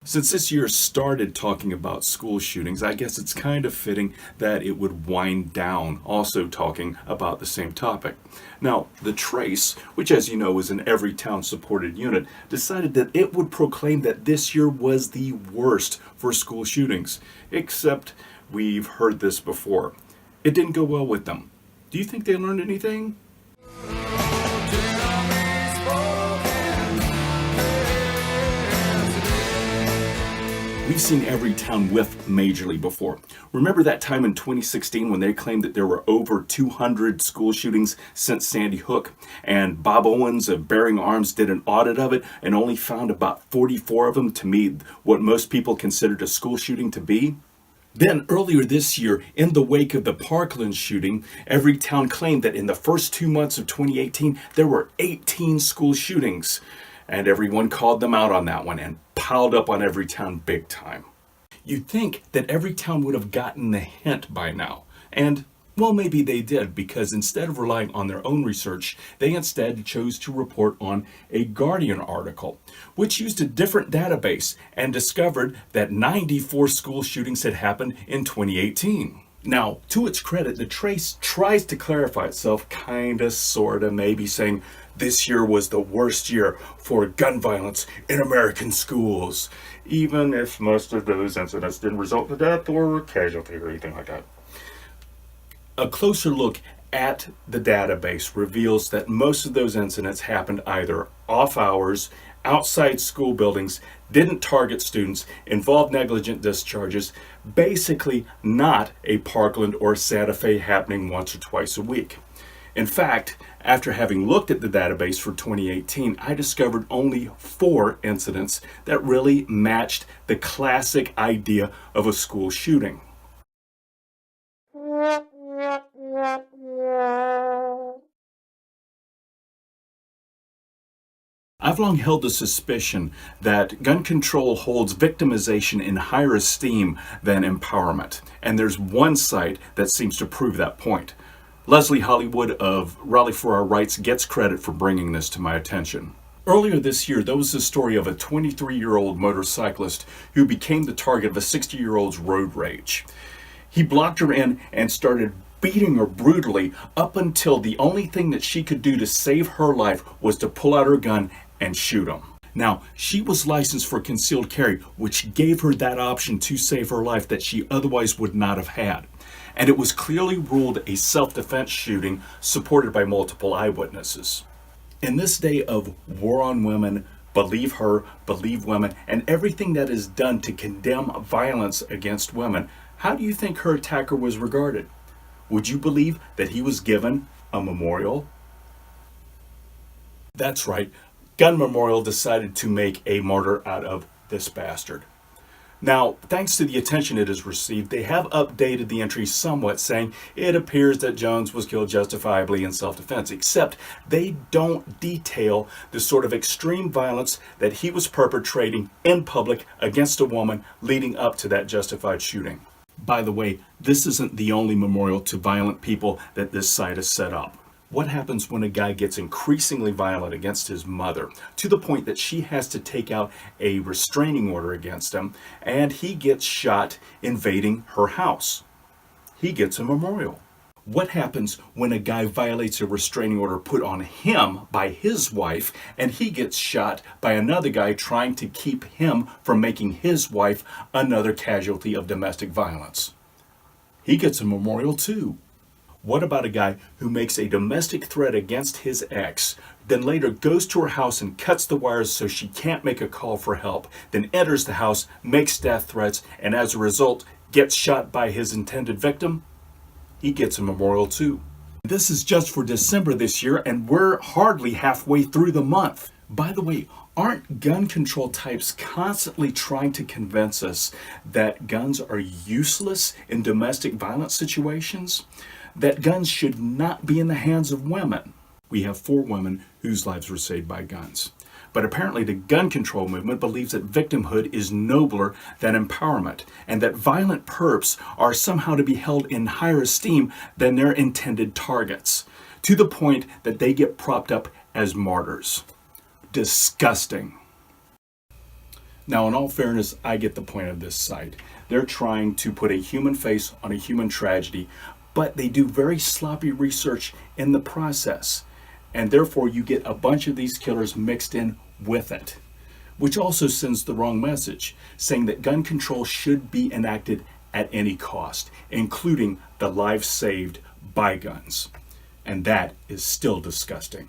Since this year started talking about school shootings, I guess it's kind of fitting that it would wind down also talking about the same topic. Now, the Trace, which as you know is an Everytown supported unit, decided that it would proclaim that this year was the worst for school shootings. Except we've heard this before. It didn't go well with them. Do you think they learned anything? We've seen Everytown whiff majorly before. Remember that time in 2016 when they claimed that there were over 200 school shootings since Sandy Hook, and Bob Owens of Bearing Arms did an audit of it and only found about 44 of them to meet what most people considered a school shooting to be? Then earlier this year, in the wake of the Parkland shooting, Everytown claimed that in the first 2 months of 2018, there were 18 school shootings. And everyone called them out on that one and piled up on Everytown big time. You'd think that Everytown would have gotten the hint by now. And, well, maybe they did, because instead of relying on their own research, they instead chose to report on a Guardian article, which used a different database and discovered that 94 school shootings had happened in 2018. Now, to its credit, the Trace tries to clarify itself, kinda, sorta, maybe saying this year was the worst year for gun violence in American schools, even if most of those incidents didn't result in death or casualty or anything like that. A closer look at the database reveals that most of those incidents happened either off hours, outside school buildings, didn't target students, involved negligent discharges, basically not a Parkland or Santa Fe happening once or twice a week. In fact, after having looked at the database for 2018, I discovered only 4 incidents that really matched the classic idea of a school shooting. I've long held the suspicion that gun control holds victimization in higher esteem than empowerment, and there's one site that seems to prove that point. Leslie Hollywood of Rally for Our Rights gets credit for bringing this to my attention. Earlier this year, there was the story of a 23-year-old motorcyclist who became the target of a 60-year-old's road rage. He blocked her in and started beating her brutally up until the only thing that she could do to save her life was to pull out her gun and shoot him. Now, she was licensed for concealed carry, which gave her that option to save her life that she otherwise would not have had. And it was clearly ruled a self-defense shooting supported by multiple eyewitnesses. In this day of war on women, believe her, believe women, and everything that is done to condemn violence against women, how do you think her attacker was regarded? Would you believe that he was given a memorial? That's right. Gun Memorial decided to make a martyr out of this bastard. Now, thanks to the attention it has received, they have updated the entry somewhat, saying it appears that Jones was killed justifiably in self-defense, except they don't detail the sort of extreme violence that he was perpetrating in public against a woman leading up to that justified shooting. By the way, this isn't the only memorial to violent people that this site has set up. What happens when a guy gets increasingly violent against his mother to the point that she has to take out a restraining order against him and he gets shot invading her house? He gets a memorial. What happens when a guy violates a restraining order put on him by his wife and he gets shot by another guy trying to keep him from making his wife another casualty of domestic violence? He gets a memorial too. What about a guy who makes a domestic threat against his ex, then later goes to her house and cuts the wires so she can't make a call for help, then enters the house, makes death threats, and as a result gets shot by his intended victim? He gets a memorial too. This is just for December this year, and we're hardly halfway through the month. By the way, aren't gun control types constantly trying to convince us that guns are useless in domestic violence situations? That guns should not be in the hands of women? We have 4 women whose lives were saved by guns. But apparently the gun control movement believes that victimhood is nobler than empowerment, and that violent perps are somehow to be held in higher esteem than their intended targets, to the point that they get propped up as martyrs. Disgusting. Now, in all fairness, I get the point of this site. They're trying to put a human face on a human tragedy, but they do very sloppy research in the process. And therefore, you get a bunch of these killers mixed in with it, which also sends the wrong message, saying that gun control should be enacted at any cost, including the lives saved by guns. And that is still disgusting.